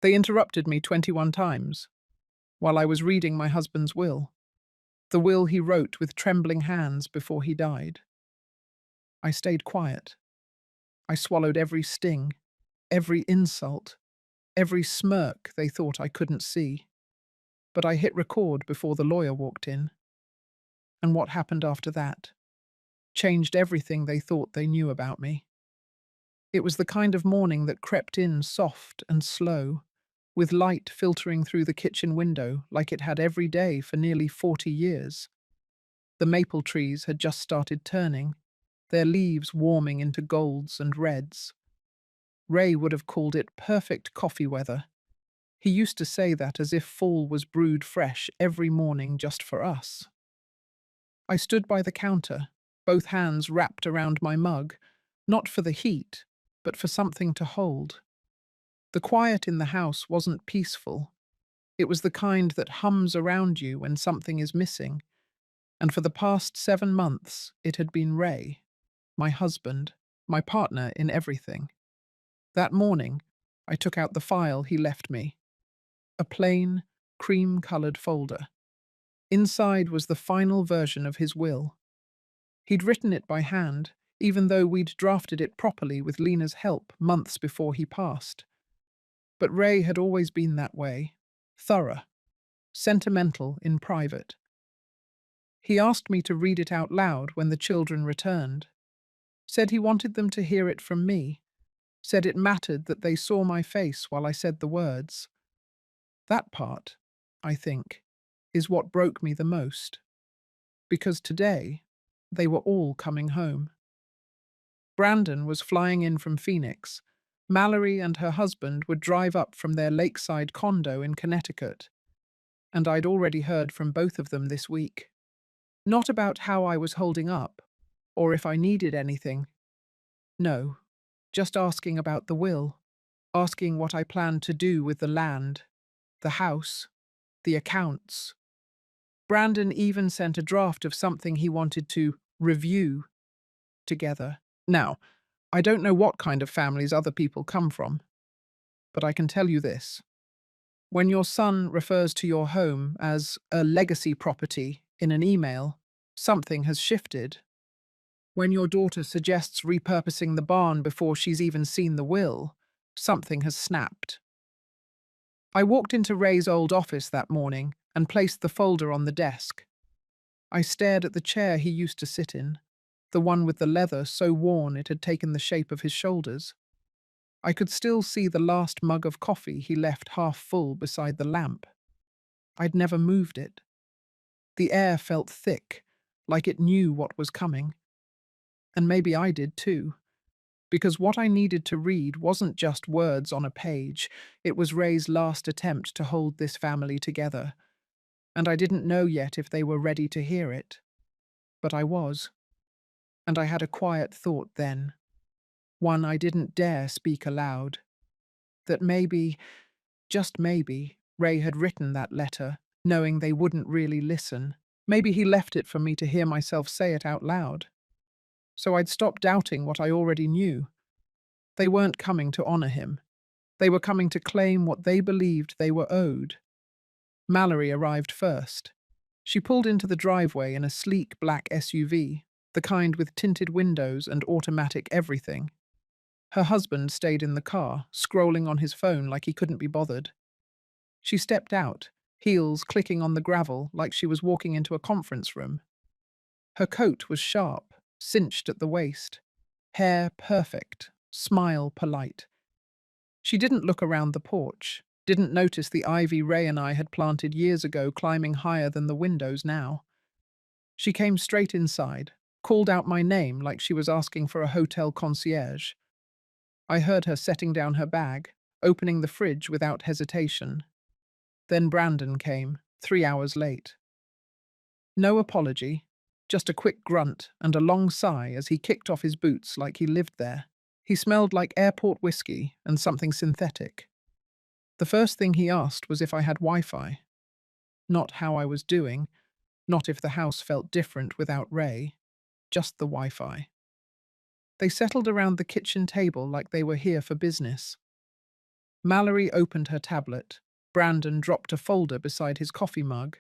They interrupted me 21 times while I was reading my husband's will, the will he wrote with trembling hands before he died. I stayed quiet. I swallowed every sting, every insult, every smirk they thought I couldn't see. But I hit record before the lawyer walked in. And what happened after that changed everything they thought they knew about me. It was the kind of morning that crept in soft and slow, with light filtering through the kitchen window like it had every day for nearly 40 years. The maple trees had just started turning, their leaves warming into golds and reds. Ray would have called it perfect coffee weather. He used to say that as if fall was brewed fresh every morning just for us. I stood by the counter, both hands wrapped around my mug, not for the heat, but for something to hold. The quiet in the house wasn't peaceful. It was the kind that hums around you when something is missing, and for the past 7 months it had been Ray, my husband, my partner in everything. That morning, I took out the file he left me, a plain, cream-colored folder. Inside was the final version of his will. He'd written it by hand, even though we'd drafted it properly with Lena's help months before he passed. But Ray had always been that way, thorough, sentimental in private. He asked me to read it out loud when the children returned, said he wanted them to hear it from me, said it mattered that they saw my face while I said the words. That part, I think, is what broke me the most. Because today, they were all coming home. Brandon was flying in from Phoenix. Mallory and her husband would drive up from their lakeside condo in Connecticut, and I'd already heard from both of them this week. Not about how I was holding up, or if I needed anything. No, just asking about the will, asking what I planned to do with the land, the house, the accounts. Brandon even sent a draft of something he wanted to review together. Now, I don't know what kind of families other people come from, but I can tell you this. When your son refers to your home as a legacy property in an email, something has shifted. When your daughter suggests repurposing the barn before she's even seen the will, something has snapped. I walked into Ray's old office that morning and placed the folder on the desk. I stared at the chair he used to sit in, the one with the leather so worn it had taken the shape of his shoulders. I could still see the last mug of coffee he left half full beside the lamp. I'd never moved it. The air felt thick, like it knew what was coming. And maybe I did too, because what I needed to read wasn't just words on a page, it was Ray's last attempt to hold this family together. And I didn't know yet if they were ready to hear it. But I was. And I had a quiet thought then, one I didn't dare speak aloud, that maybe, just maybe, Ray had written that letter, knowing they wouldn't really listen. Maybe he left it for me to hear myself say it out loud. So I'd stop doubting what I already knew. They weren't coming to honor him. They were coming to claim what they believed they were owed. Mallory arrived first. She pulled into the driveway in a sleek black SUV, the kind with tinted windows and automatic everything. Her husband stayed in the car, scrolling on his phone like he couldn't be bothered. She stepped out, heels clicking on the gravel like she was walking into a conference room. Her coat was sharp, cinched at the waist, hair perfect, smile polite. She didn't look around the porch, didn't notice the ivy Ray and I had planted years ago climbing higher than the windows now. She came straight inside, called out my name like she was asking for a hotel concierge. I heard her setting down her bag, opening the fridge without hesitation. Then Brandon came, 3 hours late. No apology, just a quick grunt and a long sigh as he kicked off his boots like he lived there. He smelled like airport whiskey and something synthetic. The first thing he asked was if I had Wi-Fi. Not how I was doing, not if the house felt different without Ray, just the Wi-Fi. They settled around the kitchen table like they were here for business. Mallory opened her tablet. Brandon dropped a folder beside his coffee mug.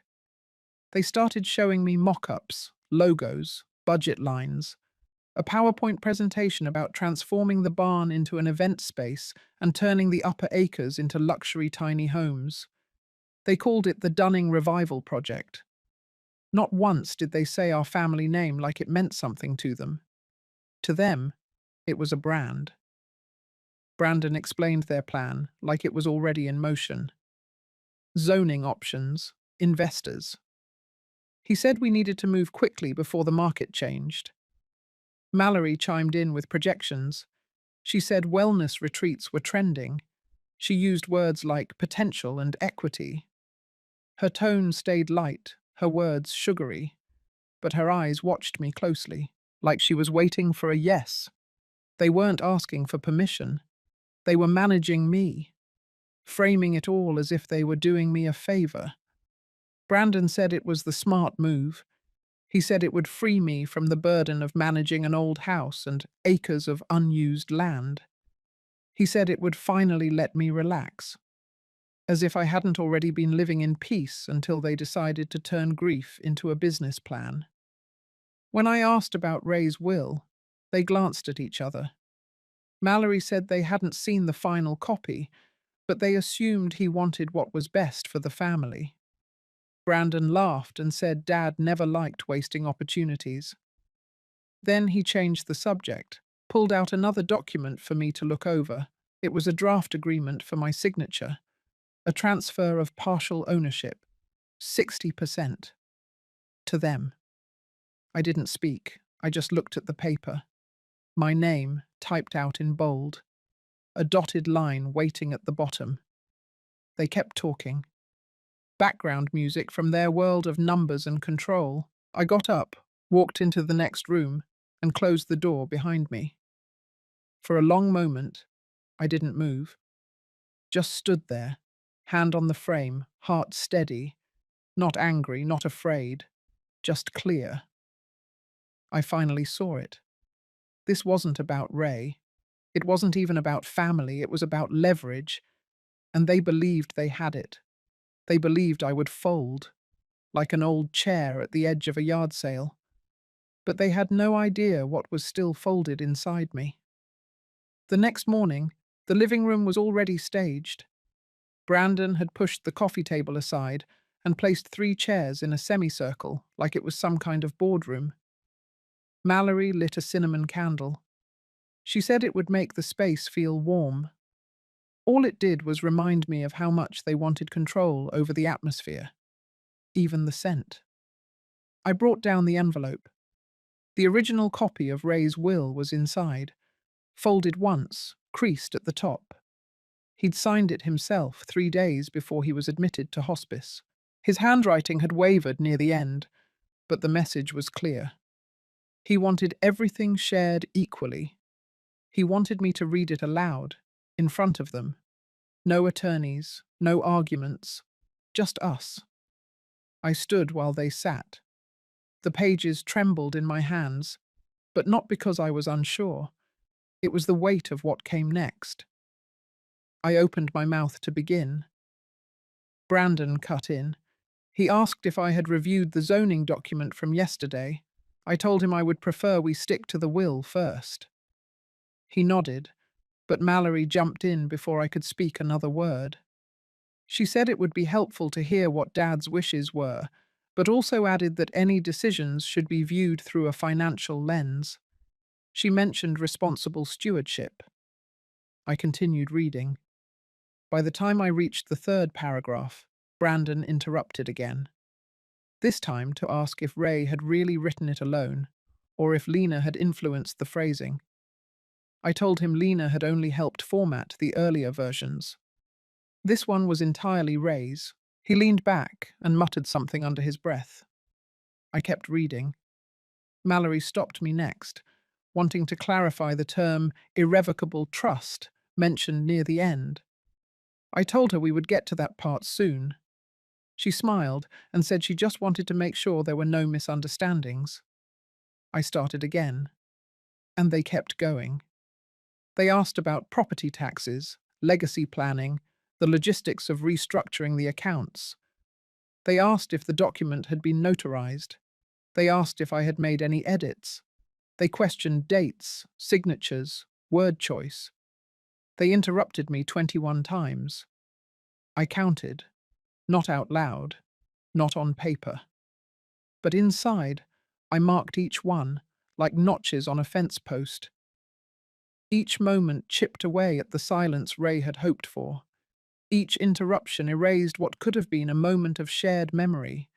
They started showing me mock-ups, logos, budget lines, a PowerPoint presentation about transforming the barn into an event space and turning the upper acres into luxury tiny homes. They called it the Dunning Revival Project. Not once did they say our family name like it meant something to them. To them, it was a brand. Brandon explained their plan like it was already in motion. Zoning options, investors. He said we needed to move quickly before the market changed. Mallory chimed in with projections. She said wellness retreats were trending. She used words like potential and equity. Her tone stayed light, her words sugary, but her eyes watched me closely, like she was waiting for a yes. They weren't asking for permission. They were managing me, framing it all as if they were doing me a favor. Brandon said it was the smart move. He said it would free me from the burden of managing an old house and acres of unused land. He said it would finally let me relax, as if I hadn't already been living in peace until they decided to turn grief into a business plan. When I asked about Ray's will, they glanced at each other. Mallory said they hadn't seen the final copy, but they assumed he wanted what was best for the family. Brandon laughed and said Dad never liked wasting opportunities. Then he changed the subject, pulled out another document for me to look over. It was a draft agreement for my signature, a transfer of partial ownership, 60%, to them. I didn't speak, I just looked at the paper. My name typed out in bold, a dotted line waiting at the bottom. They kept talking. Background music from their world of numbers and control. I got up, walked into the next room, and closed the door behind me. For a long moment, I didn't move. Just stood there, hand on the frame, heart steady, not angry, not afraid, just clear. I finally saw it. This wasn't about Ray. It wasn't even about family, it was about leverage, and they believed they had it. They believed I would fold, like an old chair at the edge of a yard sale. But they had no idea what was still folded inside me. The next morning, the living room was already staged. Brandon had pushed the coffee table aside and placed 3 chairs in a semicircle, like it was some kind of boardroom. Mallory lit a cinnamon candle. She said it would make the space feel warm. All it did was remind me of how much they wanted control over the atmosphere, even the scent. I brought down the envelope. The original copy of Ray's will was inside, folded once, creased at the top. He'd signed it himself 3 days before he was admitted to hospice. His handwriting had wavered near the end, but the message was clear. He wanted everything shared equally. He wanted me to read it aloud, in front of them. No attorneys, no arguments, just us. I stood while they sat. The pages trembled in my hands, but not because I was unsure. It was the weight of what came next. I opened my mouth to begin. Brandon cut in. He asked if I had reviewed the zoning document from yesterday. I told him I would prefer we stick to the will first. He nodded, but Mallory jumped in before I could speak another word. She said it would be helpful to hear what Dad's wishes were, but also added that any decisions should be viewed through a financial lens. She mentioned responsible stewardship. I continued reading. By the time I reached the 3rd paragraph, Brandon interrupted again. This time to ask if Ray had really written it alone, or if Lena had influenced the phrasing. I told him Lena had only helped format the earlier versions. This one was entirely Ray's. He leaned back and muttered something under his breath. I kept reading. Mallory stopped me next, wanting to clarify the term irrevocable trust mentioned near the end. I told her we would get to that part soon. She smiled and said she just wanted to make sure there were no misunderstandings. I started again, and they kept going. They asked about property taxes, legacy planning, the logistics of restructuring the accounts. They asked if the document had been notarized. They asked if I had made any edits. They questioned dates, signatures, word choice. They interrupted me 21 times. I counted, not out loud, not on paper. But inside, I marked each one, like notches on a fence post. Each moment chipped away at the silence Ray had hoped for. Each interruption erased what could have been a moment of shared memory.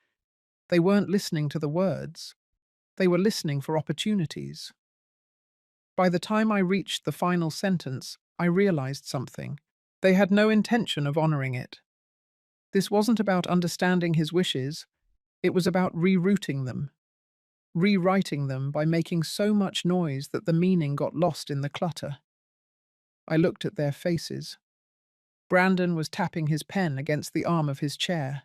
They weren't listening to the words. They were listening for opportunities. By the time I reached the final sentence, I realized something. They had no intention of honoring it. This wasn't about understanding his wishes, it was about rerouting them, rewriting them by making so much noise that the meaning got lost in the clutter. I looked at their faces. Brandon was tapping his pen against the arm of his chair.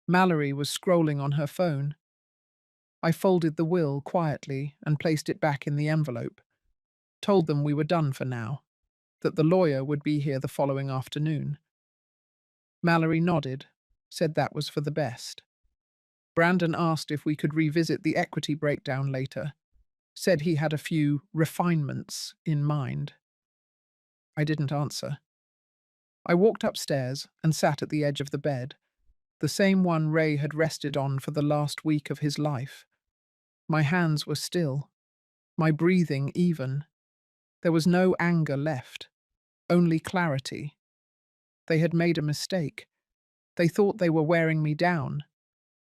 Mallory was scrolling on her phone. I folded the will quietly and placed it back in the envelope, told them we were done for now, that the lawyer would be here the following afternoon. Mallory nodded, said that was for the best. Brandon asked if we could revisit the equity breakdown later, said he had a few refinements in mind. I didn't answer. I walked upstairs and sat at the edge of the bed, the same one Ray had rested on for the last week of his life. My hands were still, my breathing even. There was no anger left, only clarity. They had made a mistake. They thought they were wearing me down,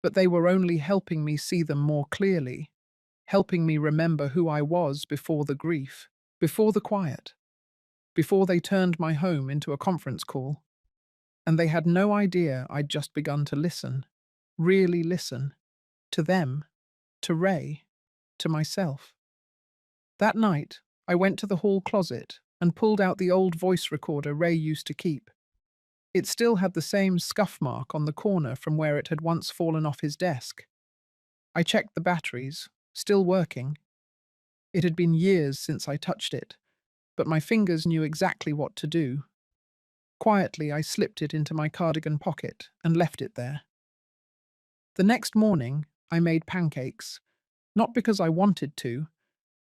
but they were only helping me see them more clearly, helping me remember who I was before the grief, before the quiet, before they turned my home into a conference call. And they had no idea I'd just begun to listen, really listen, to them, to Ray, to myself. That night, I went to the hall closet and pulled out the old voice recorder Ray used to keep. It still had the same scuff mark on the corner from where it had once fallen off his desk. I checked the batteries, still working. It had been years since I touched it, but my fingers knew exactly what to do. Quietly, I slipped it into my cardigan pocket and left it there. The next morning, I made pancakes, not because I wanted to,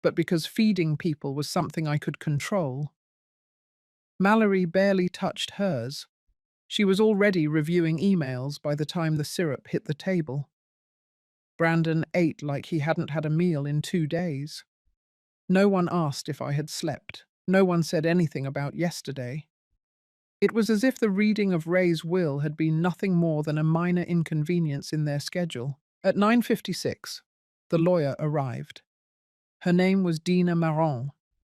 but because feeding people was something I could control. Mallory barely touched hers. She was already reviewing emails by the time the syrup hit the table. Brandon ate like he hadn't had a meal in 2 days. No one asked if I had slept. No one said anything about yesterday. It was as if the reading of Ray's will had been nothing more than a minor inconvenience in their schedule. At 9:56, the lawyer arrived. Her name was Dina Marron.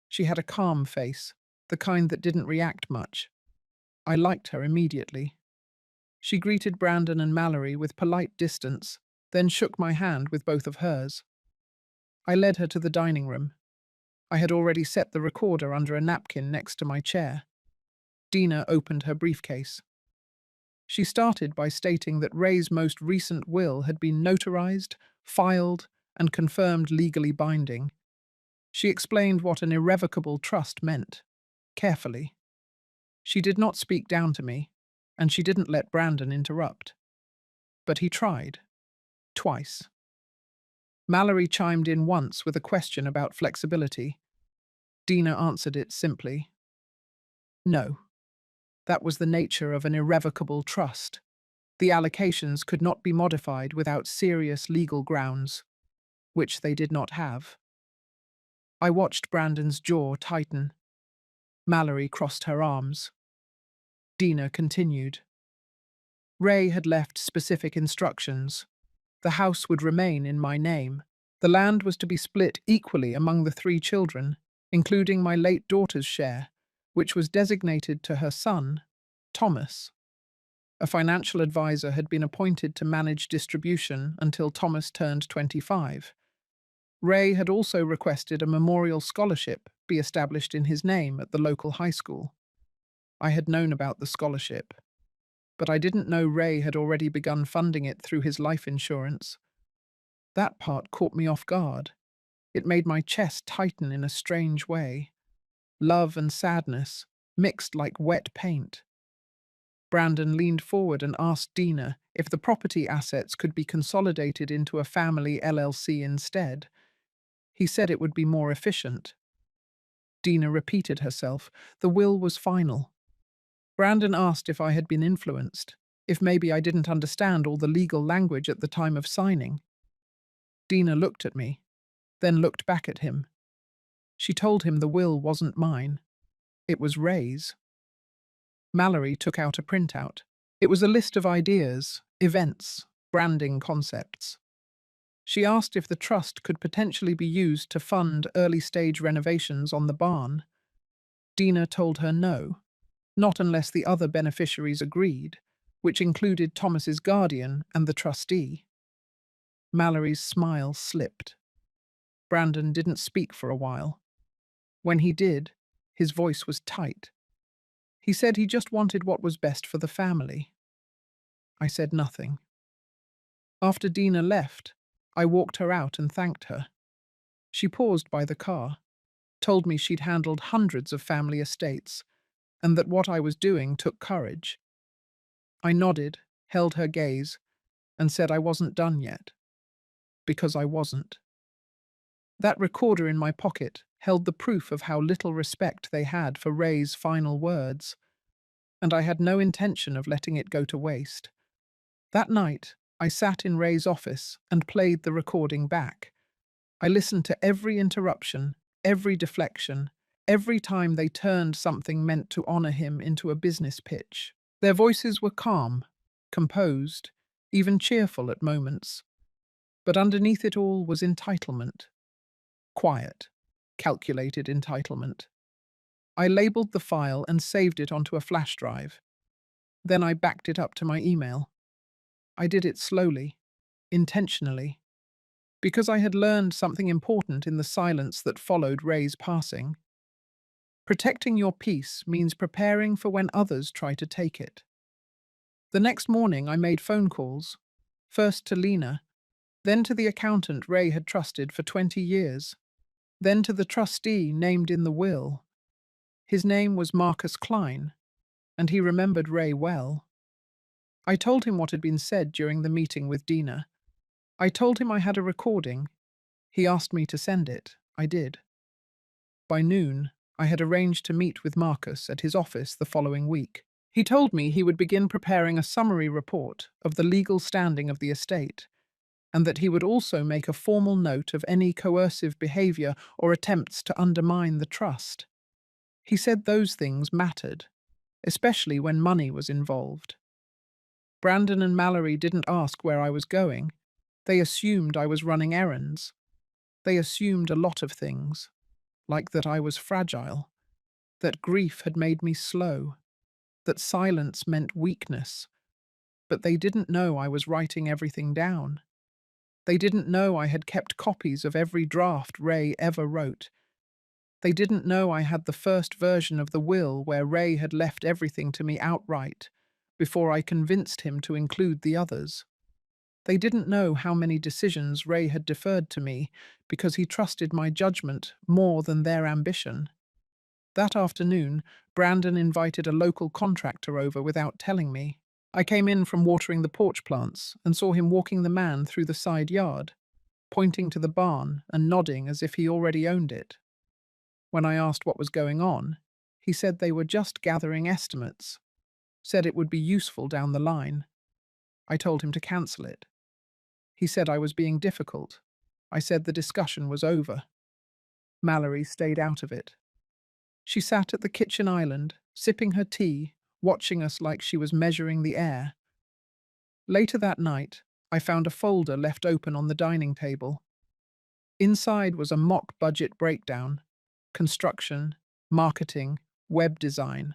She had a calm face, the kind that didn't react much. I liked her immediately. She greeted Brandon and Mallory with polite distance, then shook my hand with both of hers. I led her to the dining room. I had already set the recorder under a napkin next to my chair. Dina opened her briefcase. She started by stating that Ray's most recent will had been notarized, filed, and confirmed legally binding. She explained what an irrevocable trust meant, carefully. She did not speak down to me, and she didn't let Brandon interrupt. But he tried. Twice. Mallory chimed in once with a question about flexibility. Dina answered it simply. No. That was the nature of an irrevocable trust. The allocations could not be modified without serious legal grounds, which they did not have. I watched Brandon's jaw tighten. Mallory crossed her arms. Dina continued. Ray had left specific instructions. The house would remain in my name. The land was to be split equally among the 3 children, including my late daughter's share, which was designated to her son, Thomas. A financial advisor had been appointed to manage distribution until Thomas turned 25. Ray had also requested a memorial scholarship be established in his name at the local high school. I had known about the scholarship, but I didn't know Ray had already begun funding it through his life insurance. That part caught me off guard. It made my chest tighten in a strange way. Love and sadness, mixed like wet paint. Brandon leaned forward and asked Dina if the property assets could be consolidated into a family LLC instead. He said it would be more efficient. Dina repeated herself. The will was final. Brandon asked if I had been influenced, if maybe I didn't understand all the legal language at the time of signing. Dina looked at me, then looked back at him. She told him the will wasn't mine. It was Ray's. Mallory took out a printout. It was a list of ideas, events, branding concepts. She asked if the trust could potentially be used to fund early-stage renovations on the barn. Dina told her no, not unless the other beneficiaries agreed, which included Thomas's guardian and the trustee. Mallory's smile slipped. Brandon didn't speak for a while. When he did, his voice was tight. He said he just wanted what was best for the family. I said nothing. After Dina left, I walked her out and thanked her. She paused by the car, told me she'd handled hundreds of family estates, and that what I was doing took courage. I nodded, held her gaze, and said I wasn't done yet. Because I wasn't. That recorder in my pocket held the proof of how little respect they had for Ray's final words, and I had no intention of letting it go to waste. That night, I sat in Ray's office and played the recording back. I listened to every interruption, every deflection, every time they turned something meant to honor him into a business pitch. Their voices were calm, composed, even cheerful at moments. But underneath it all was entitlement. Quiet, calculated entitlement. I labeled the file and saved it onto a flash drive. Then I backed it up to my email. I did it slowly, intentionally, because I had learned something important in the silence that followed Ray's passing. Protecting your peace means preparing for when others try to take it. The next morning I made phone calls, first to Lena, then to the accountant Ray had trusted for 20 years, then to the trustee named in the will. His name was Marcus Klein, and he remembered Ray well. I told him what had been said during the meeting with Dina. I told him I had a recording. He asked me to send it. I did. By noon, I had arranged to meet with Marcus at his office the following week. He told me he would begin preparing a summary report of the legal standing of the estate, and that he would also make a formal note of any coercive behavior or attempts to undermine the trust. He said those things mattered, especially when money was involved. Brandon and Mallory didn't ask where I was going. They assumed I was running errands. They assumed a lot of things, like that I was fragile, that grief had made me slow, that silence meant weakness. But they didn't know I was writing everything down. They didn't know I had kept copies of every draft Ray ever wrote. They didn't know I had the first version of the will where Ray had left everything to me outright, before I convinced him to include the others. They didn't know how many decisions Ray had deferred to me because he trusted my judgment more than their ambition. That afternoon, Brandon invited a local contractor over without telling me. I came in from watering the porch plants and saw him walking the man through the side yard, pointing to the barn and nodding as if he already owned it. When I asked what was going on, he said they were just gathering estimates, said it would be useful down the line. I told him to cancel it. He said I was being difficult. I said the discussion was over. Mallory stayed out of it. She sat at the kitchen island, sipping her tea, watching us like she was measuring the air. Later that night, I found a folder left open on the dining table. Inside was a mock budget breakdown, construction, marketing, web design,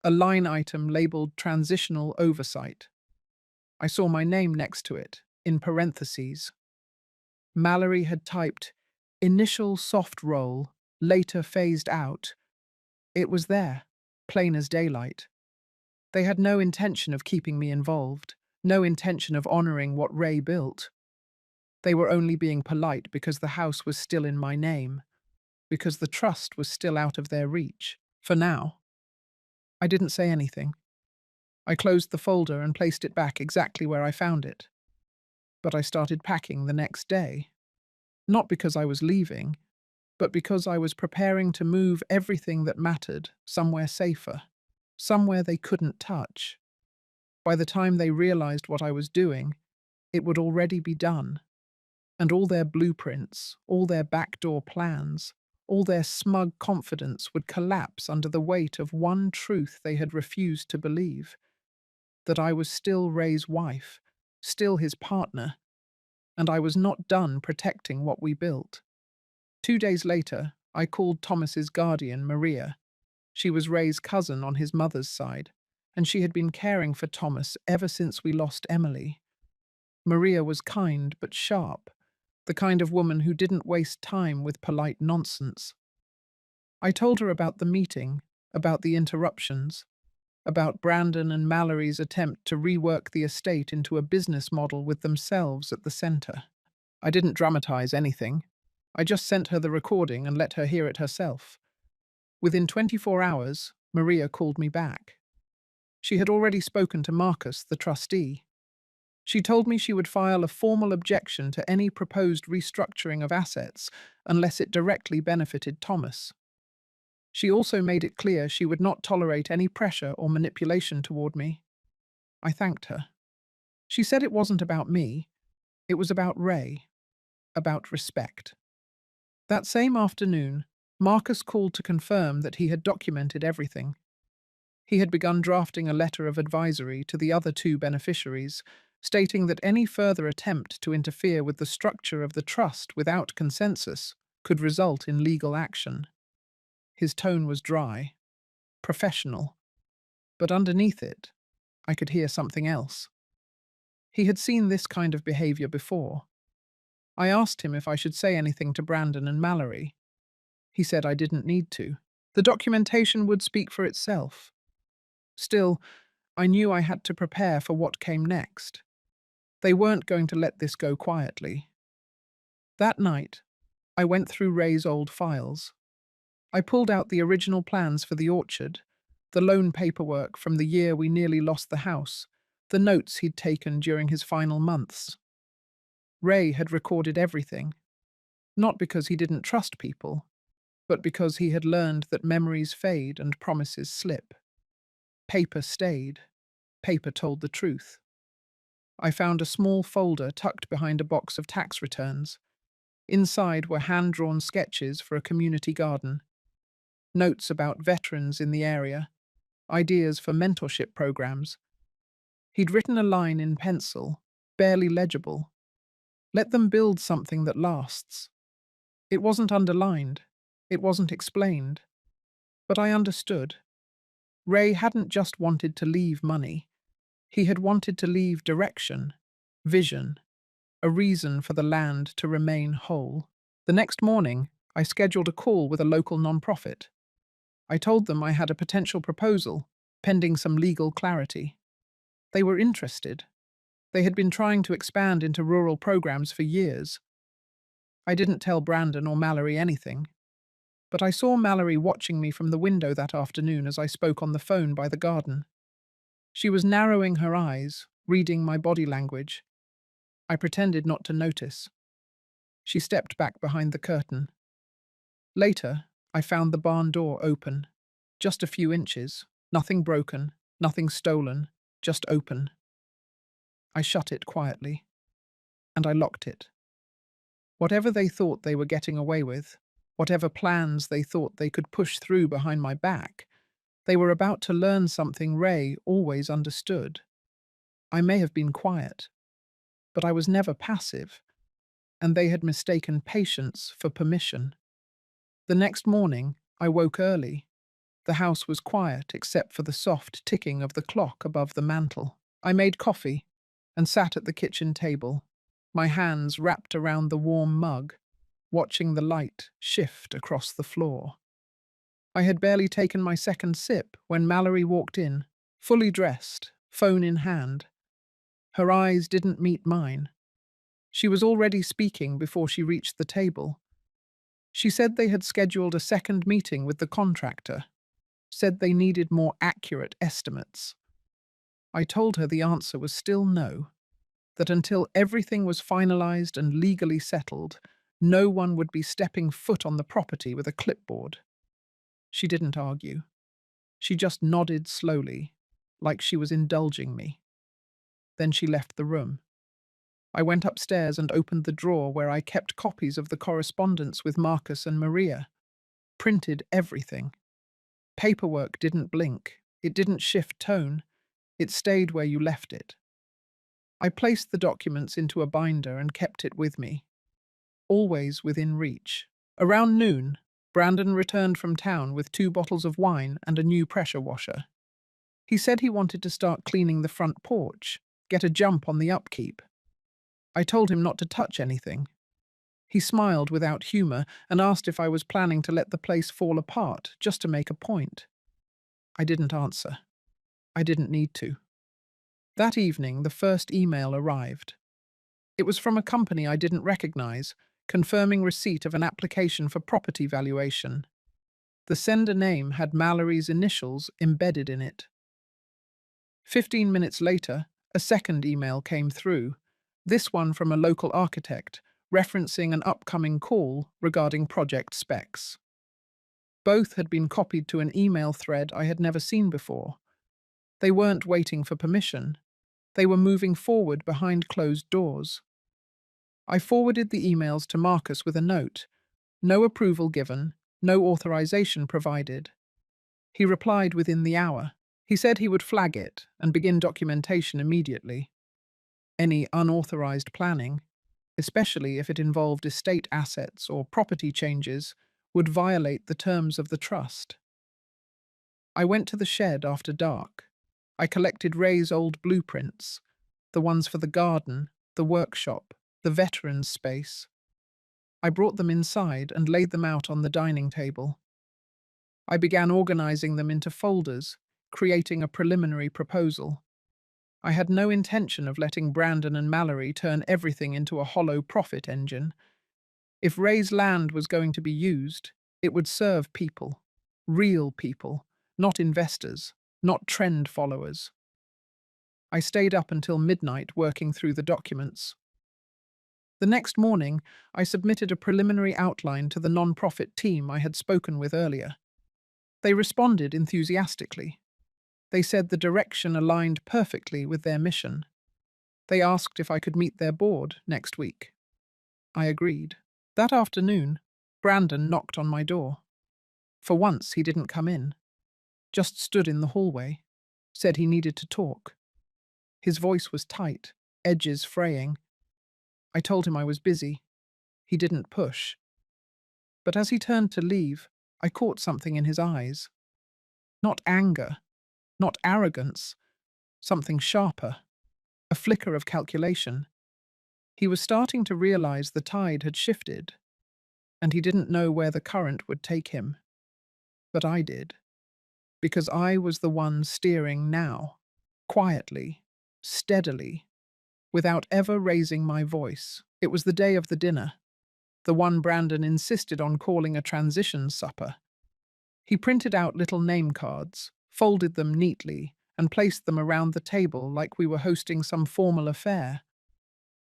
a line item labeled Transitional Oversight. I saw my name next to it, in parentheses. Mallory had typed, Initial soft roll, later phased out. It was there, plain as daylight. They had no intention of keeping me involved, no intention of honoring what Ray built. They were only being polite because the house was still in my name, because the trust was still out of their reach, for now. I didn't say anything. I closed the folder and placed it back exactly where I found it. But I started packing the next day. Not because I was leaving, but because I was preparing to move everything that mattered somewhere safer, somewhere they couldn't touch. By the time they realized what I was doing, it would already be done. And all their blueprints, all their backdoor plans, all their smug confidence would collapse under the weight of one truth they had refused to believe: that I was still Ray's wife, still his partner, and I was not done protecting what we built. 2 days later, I called Thomas's guardian, Maria. She was Ray's cousin on his mother's side, and she had been caring for Thomas ever since we lost Emily. Maria was kind but sharp, the kind of woman who didn't waste time with polite nonsense. I told her about the meeting, about the interruptions, about Brandon and Mallory's attempt to rework the estate into a business model with themselves at the center. I didn't dramatize anything. I just sent her the recording and let her hear it herself. Within 24 hours, Maria called me back. She had already spoken to Marcus, the trustee. She told me she would file a formal objection to any proposed restructuring of assets unless it directly benefited Thomas. She also made it clear she would not tolerate any pressure or manipulation toward me. I thanked her. She said it wasn't about me, it was about Ray, about respect. That same afternoon, Marcus called to confirm that he had documented everything. He had begun drafting a letter of advisory to the other two beneficiaries, stating that any further attempt to interfere with the structure of the trust without consensus could result in legal action. His tone was dry, professional, but underneath it, I could hear something else. He had seen this kind of behavior before. I asked him if I should say anything to Brandon and Mallory. He said I didn't need to. The documentation would speak for itself. Still, I knew I had to prepare for what came next. They weren't going to let this go quietly. That night, I went through Ray's old files. I pulled out the original plans for the orchard, the loan paperwork from the year we nearly lost the house, the notes he'd taken during his final months. Ray had recorded everything, not because he didn't trust people, but because he had learned that memories fade and promises slip. Paper stayed. Paper told the truth. I found a small folder tucked behind a box of tax returns. Inside were hand-drawn sketches for a community garden, notes about veterans in the area, ideas for mentorship programs. He'd written a line in pencil, barely legible: "Let them build something that lasts." It wasn't underlined. It wasn't explained. But I understood. Ray hadn't just wanted to leave money. He had wanted to leave direction, vision, a reason for the land to remain whole. The next morning, I scheduled a call with a local nonprofit. I told them I had a potential proposal, pending some legal clarity. They were interested. They had been trying to expand into rural programs for years. I didn't tell Brandon or Mallory anything, but I saw Mallory watching me from the window that afternoon as I spoke on the phone by the garden. She was narrowing her eyes, reading my body language. I pretended not to notice. She stepped back behind the curtain. Later, I found the barn door open. Just a few inches. Nothing broken, nothing stolen, just open. I shut it quietly, and I locked it. Whatever they thought they were getting away with, whatever plans they thought they could push through behind my back, they were about to learn something Ray always understood. I may have been quiet, but I was never passive, and they had mistaken patience for permission. The next morning, I woke early. The house was quiet except for the soft ticking of the clock above the mantel. I made coffee and sat at the kitchen table, my hands wrapped around the warm mug, watching the light shift across the floor. I had barely taken my second sip when Mallory walked in, fully dressed, phone in hand. Her eyes didn't meet mine. She was already speaking before she reached the table. She said they had scheduled a second meeting with the contractor. said they needed more accurate estimates. I told her the answer was still no, that until everything was finalized and legally settled, no one would be stepping foot on the property with a clipboard. She didn't argue. She just nodded slowly, like she was indulging me. Then she left the room. I went upstairs and opened the drawer where I kept copies of the correspondence with Marcus and Maria. Printed everything. Paperwork didn't blink. It didn't shift tone. It stayed where you left it. I placed the documents into a binder and kept it with me, always within reach. Around noon, Brandon returned from town with 2 bottles of wine and a new pressure washer. He said he wanted to start cleaning the front porch, get a jump on the upkeep. I told him not to touch anything. He smiled without humor and asked if I was planning to let the place fall apart just to make a point. I didn't answer. I didn't need to. That evening, the first email arrived. It was from a company I didn't recognize, confirming receipt of an application for property valuation. The sender name had Mallory's initials embedded in it. 15 minutes later, a second email came through, this one from a local architect, referencing an upcoming call regarding project specs. Both had been copied to an email thread I had never seen before. They weren't waiting for permission. They were moving forward behind closed doors. I forwarded the emails to Marcus with a note. No approval given, no authorization provided. He replied within the hour. He said he would flag it and begin documentation immediately. Any unauthorized planning, especially if it involved estate assets or property changes, would violate the terms of the trust. I went to the shed after dark. I collected Ray's old blueprints, the ones for the garden, the workshop, the veterans' space. I brought them inside and laid them out on the dining table. I began organizing them into folders, creating a preliminary proposal. I had no intention of letting Brandon and Mallory turn everything into a hollow profit engine. If Ray's land was going to be used, it would serve people, real people, not investors, not trend followers. I stayed up until midnight working through the documents. The next morning, I submitted a preliminary outline to the non-profit team I had spoken with earlier. They responded enthusiastically. They said the direction aligned perfectly with their mission. They asked if I could meet their board next week. I agreed. That afternoon, Brandon knocked on my door. For once, he didn't come in. Just stood in the hallway. Said he needed to talk. His voice was tight, edges fraying. I told him I was busy. He didn't push. But as he turned to leave, I caught something in his eyes. Not anger, not arrogance, something sharper, a flicker of calculation. He was starting to realize the tide had shifted, and he didn't know where the current would take him. But I did, because I was the one steering now, quietly, steadily, without ever raising my voice. It was the day of the dinner, the one Brandon insisted on calling a transition supper. He printed out little name cards, folded them neatly, and placed them around the table like we were hosting some formal affair.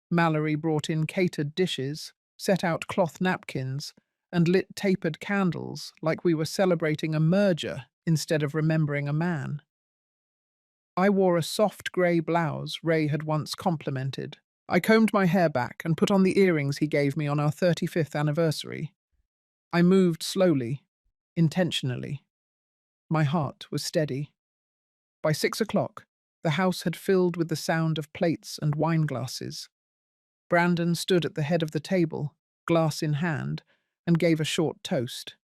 Mallory brought in catered dishes, set out cloth napkins, and lit tapered candles like we were celebrating a merger instead of remembering a man. I wore a soft grey blouse Ray had once complimented. I combed my hair back and put on the earrings he gave me on our 35th anniversary. I moved slowly, intentionally. My heart was steady. By 6 o'clock, the house had filled with the sound of plates and wine glasses. Brandon stood at the head of the table, glass in hand, and gave a short toast.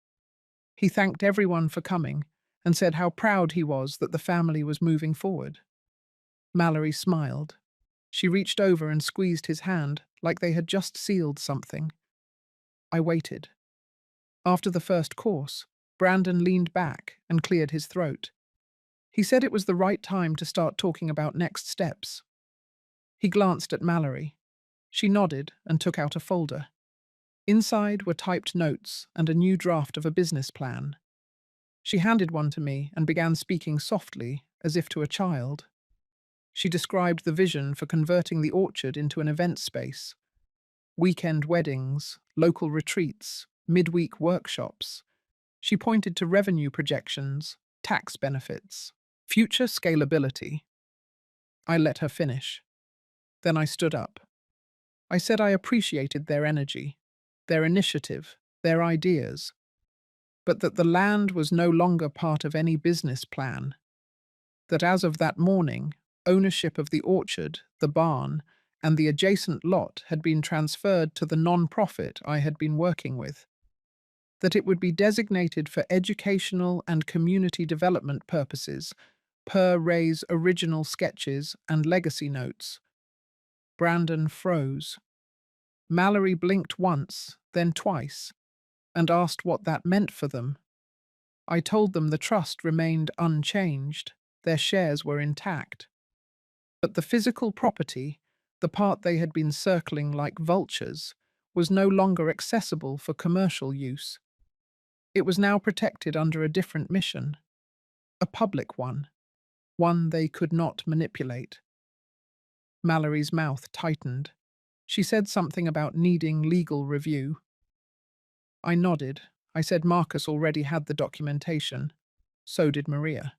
He thanked everyone for coming and said how proud he was that the family was moving forward. Mallory smiled. She reached over and squeezed his hand like they had just sealed something. I waited. After the first course, Brandon leaned back and cleared his throat. He said it was the right time to start talking about next steps. He glanced at Mallory. She nodded and took out a folder. Inside were typed notes and a new draft of a business plan. She handed one to me and began speaking softly, as if to a child. She described the vision for converting the orchard into an event space: weekend weddings, local retreats, midweek workshops. She pointed to revenue projections, tax benefits, future scalability. I let her finish. Then I stood up. I said I appreciated their energy, their initiative, their ideas, but that the land was no longer part of any business plan, that as of that morning, ownership of the orchard, the barn, and the adjacent lot had been transferred to the non-profit I had been working with, that it would be designated for educational and community development purposes, per Ray's original sketches and legacy notes. Brandon froze. Mallory blinked once, then twice, and asked what that meant for them. I told them the trust remained unchanged, their shares were intact. But the physical property, the part they had been circling like vultures, was no longer accessible for commercial use. It was now protected under a different mission, a public one they could not manipulate. Mallory's mouth tightened. She said something about needing legal review. I nodded. I said Marcus already had the documentation. So did Maria.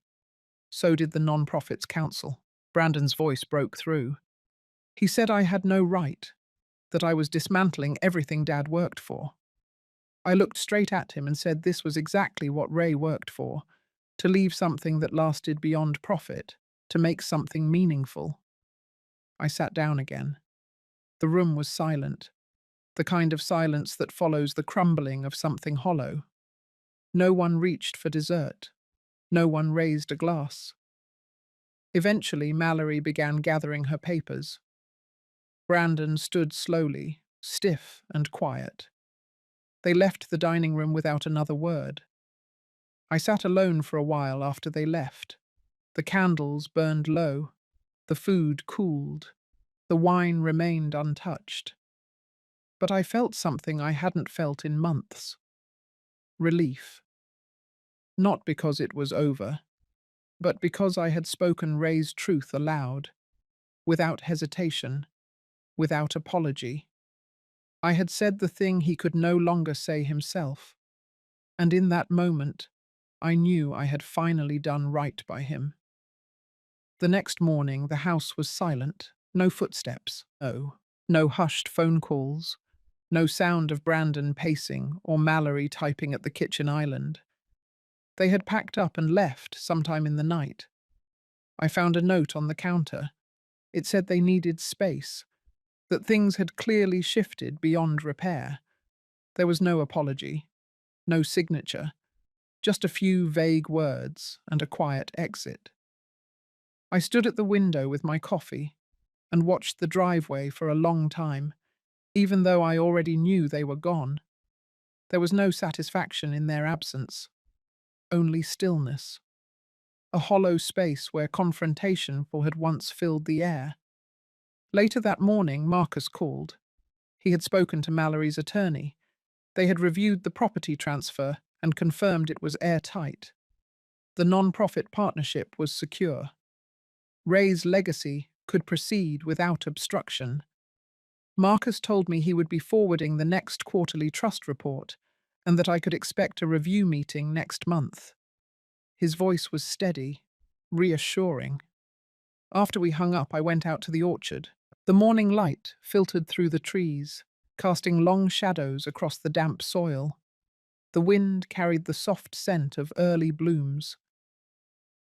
So did the Non-Profits Council. Brandon's voice broke through. He said I had no right, that I was dismantling everything Dad worked for. I looked straight at him and said this was exactly what Ray worked for, to leave something that lasted beyond profit, to make something meaningful. I sat down again. The room was silent, the kind of silence that follows the crumbling of something hollow. No one reached for dessert. No one raised a glass. Eventually, Mallory began gathering her papers. Brandon stood slowly, stiff and quiet. They left the dining room without another word. I sat alone for a while after they left. The candles burned low. The food cooled. The wine remained untouched. But I felt something I hadn't felt in months. Relief. Not because it was over, but because I had spoken Ray's truth aloud, without hesitation, without apology. I had said the thing he could no longer say himself, and in that moment, I knew I had finally done right by him. The next morning, the house was silent, no footsteps, no hushed phone calls, no sound of Brandon pacing or Mallory typing at the kitchen island. They had packed up and left sometime in the night. I found a note on the counter. It said they needed space, that things had clearly shifted beyond repair. There was no apology, no signature, just a few vague words and a quiet exit. I stood at the window with my coffee and watched the driveway for a long time, even though I already knew they were gone. There was no satisfaction in their absence, only stillness. A hollow space where confrontation had once filled the air. Later that morning, Marcus called. He had spoken to Mallory's attorney. They had reviewed the property transfer and confirmed it was airtight. The non-profit partnership was secure. Ray's legacy could proceed without obstruction. Marcus told me he would be forwarding the next quarterly trust report and that I could expect a review meeting next month. His voice was steady, reassuring. After we hung up, I went out to the orchard. The morning light filtered through the trees, casting long shadows across the damp soil. The wind carried the soft scent of early blooms.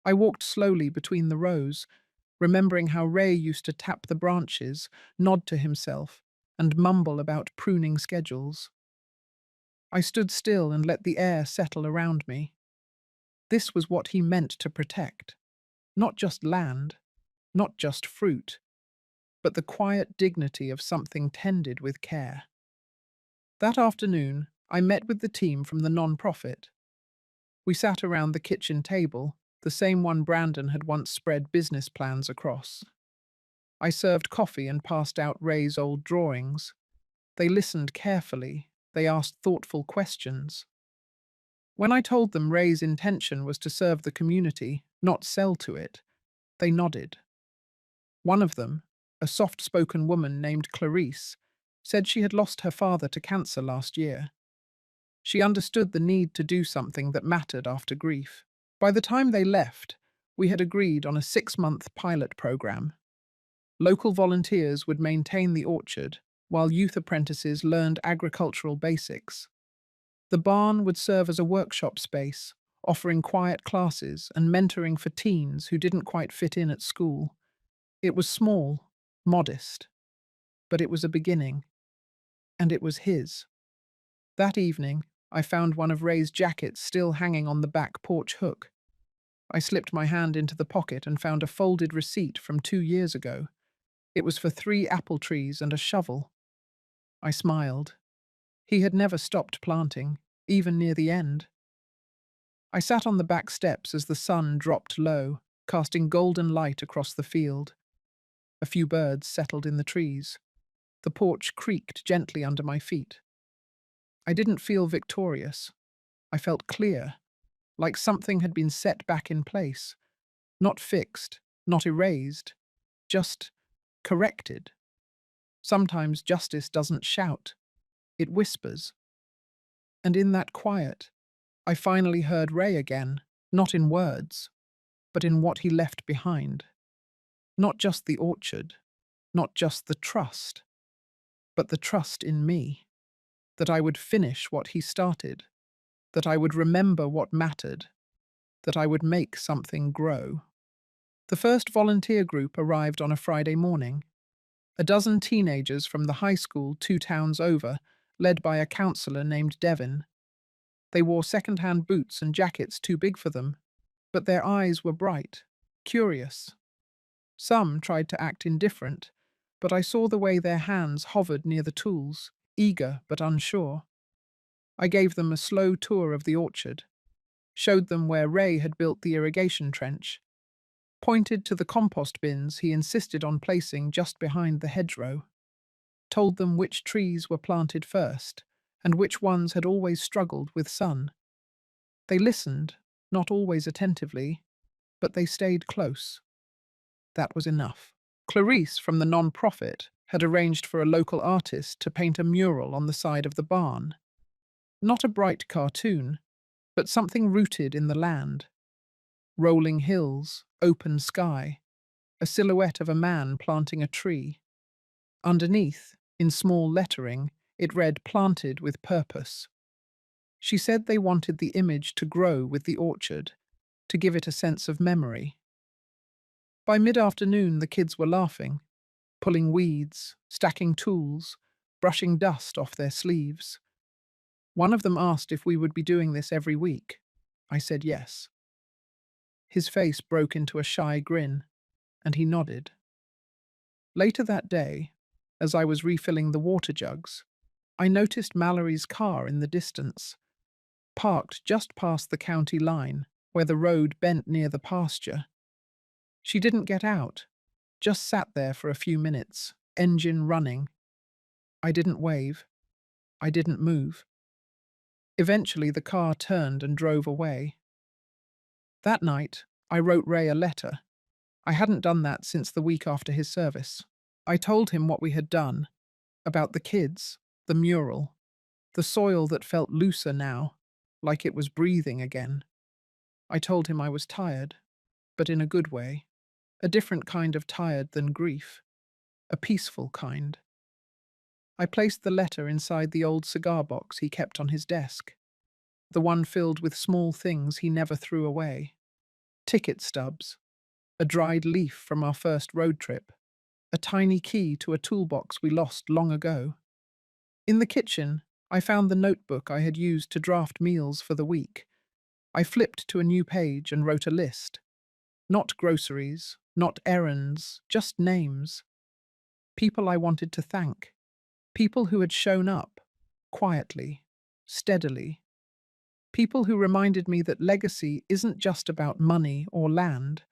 I walked slowly between the rows, remembering how Ray used to tap the branches, nod to himself, and mumble about pruning schedules. I stood still and let the air settle around me. This was what he meant to protect. Not just land, not just fruit, but the quiet dignity of something tended with care. That afternoon, I met with the team from the non-profit. We sat around the kitchen table, the same one Brandon had once spread business plans across. I served coffee and passed out Ray's old drawings. They listened carefully. They asked thoughtful questions. When I told them Ray's intention was to serve the community, not sell to it, they nodded. One of them, a soft-spoken woman named Clarice, said she had lost her father to cancer last year. She understood the need to do something that mattered after grief. By the time they left, we had agreed on a 6-month pilot program. Local volunteers would maintain the orchard, while youth apprentices learned agricultural basics. The barn would serve as a workshop space, offering quiet classes and mentoring for teens who didn't quite fit in at school. It was small, modest, but it was a beginning, and it was his. That evening, I found one of Ray's jackets still hanging on the back porch hook. I slipped my hand into the pocket and found a folded receipt from 2 years ago. It was for 3 apple trees and a shovel. I smiled. He had never stopped planting, even near the end. I sat on the back steps as the sun dropped low, casting golden light across the field. A few birds settled in the trees. The porch creaked gently under my feet. I didn't feel victorious. I felt clear, like something had been set back in place. Not fixed, not erased, just corrected. Sometimes justice doesn't shout, it whispers. And in that quiet, I finally heard Ray again, not in words, but in what he left behind. Not just the orchard, not just the trust, but the trust in me, that I would finish what he started, that I would remember what mattered, that I would make something grow. The first volunteer group arrived on a Friday morning. A dozen teenagers from the high school 2 towns over, led by a counselor named Devin. They wore second-hand boots and jackets too big for them, but their eyes were bright, curious. Some tried to act indifferent, but I saw the way their hands hovered near the tools, eager but unsure. I gave them a slow tour of the orchard, showed them where Ray had built the irrigation trench, pointed to the compost bins he insisted on placing just behind the hedgerow, told them which trees were planted first and which ones had always struggled with sun. They listened, not always attentively, but they stayed close. That was enough. Clarice from the non-profit had arranged for a local artist to paint a mural on the side of the barn. Not a bright cartoon, but something rooted in the land. Rolling hills, open sky, a silhouette of a man planting a tree. Underneath, in small lettering, it read "Planted with Purpose." She said they wanted the image to grow with the orchard, to give it a sense of memory. By mid-afternoon, the kids were laughing, pulling weeds, stacking tools, brushing dust off their sleeves. One of them asked if we would be doing this every week. I said yes. His face broke into a shy grin, and he nodded. Later that day, as I was refilling the water jugs, I noticed Mallory's car in the distance, parked just past the county line, where the road bent near the pasture. She didn't get out, just sat there for a few minutes, engine running. I didn't wave. I didn't move. Eventually, the car turned and drove away. That night, I wrote Ray a letter. I hadn't done that since the week after his service. I told him what we had done, about the kids, the mural, the soil that felt looser now, like it was breathing again. I told him I was tired, but in a good way, a different kind of tired than grief, a peaceful kind. I placed the letter inside the old cigar box he kept on his desk, the one filled with small things he never threw away. Ticket stubs, a dried leaf from our first road trip, a tiny key to a toolbox we lost long ago. In the kitchen, I found the notebook I had used to draft meals for the week. I flipped to a new page and wrote a list. Not groceries, not errands, just names. People I wanted to thank. People who had shown up, quietly, steadily. People who reminded me that legacy isn't just about money or land.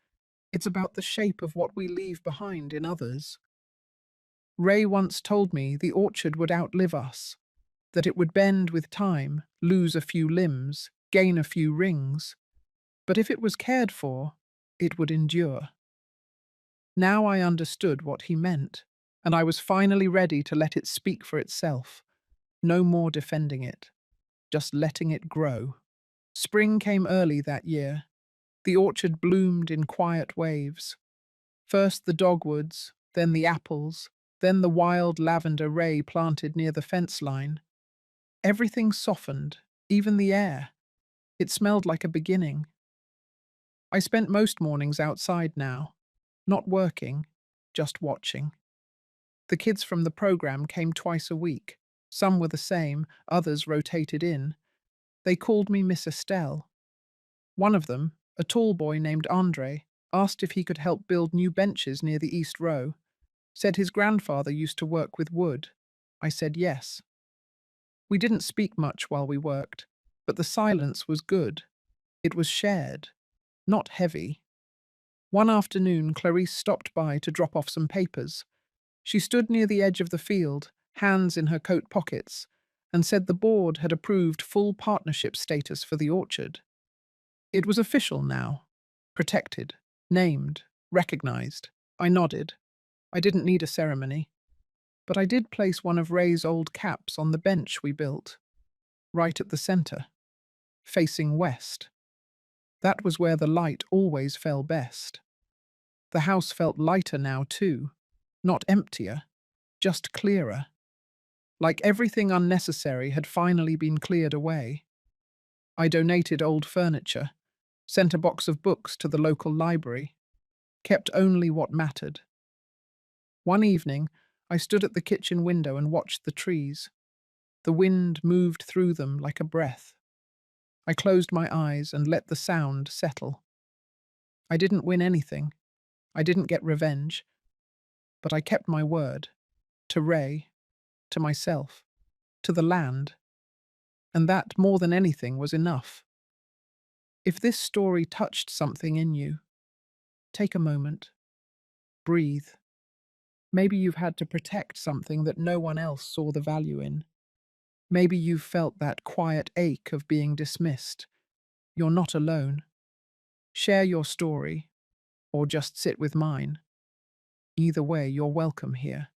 It's about the shape of what we leave behind in others. Ray once told me the orchard would outlive us, that it would bend with time, lose a few limbs, gain a few rings, but if it was cared for, it would endure. Now I understood what he meant, and I was finally ready to let it speak for itself. No more defending it, just letting it grow. Spring came early that year. The orchard bloomed in quiet waves. First the dogwoods, then the apples, then the wild lavender Ray planted near the fence line. Everything softened, even the air. It smelled like a beginning. I spent most mornings outside now, not working, just watching. The kids from the program came twice a week. Some were the same, others rotated in. They called me Miss Estelle. One of them, a tall boy named Andre, asked if he could help build new benches near the East Row. Said his grandfather used to work with wood. I said yes. We didn't speak much while we worked, but the silence was good. It was shared, not heavy. One afternoon, Clarice stopped by to drop off some papers. She stood near the edge of the field, hands in her coat pockets, and said the board had approved full partnership status for the orchard. It was official now. Protected, named, recognized. I nodded. I didn't need a ceremony. But I did place one of Ray's old caps on the bench we built, right at the center, facing west. That was where the light always fell best. The house felt lighter now, too. Not emptier, just clearer. Like everything unnecessary had finally been cleared away. I donated old furniture, sent a box of books to the local library, kept only what mattered. One evening, I stood at the kitchen window and watched the trees. The wind moved through them like a breath. I closed my eyes and let the sound settle. I didn't win anything. I didn't get revenge. But I kept my word. To Ray, to myself, to the land. And that, more than anything, was enough. If this story touched something in you, take a moment. Breathe. Maybe you've had to protect something that no one else saw the value in. Maybe you've felt that quiet ache of being dismissed. You're not alone. Share your story, or just sit with mine. Either way, you're welcome here.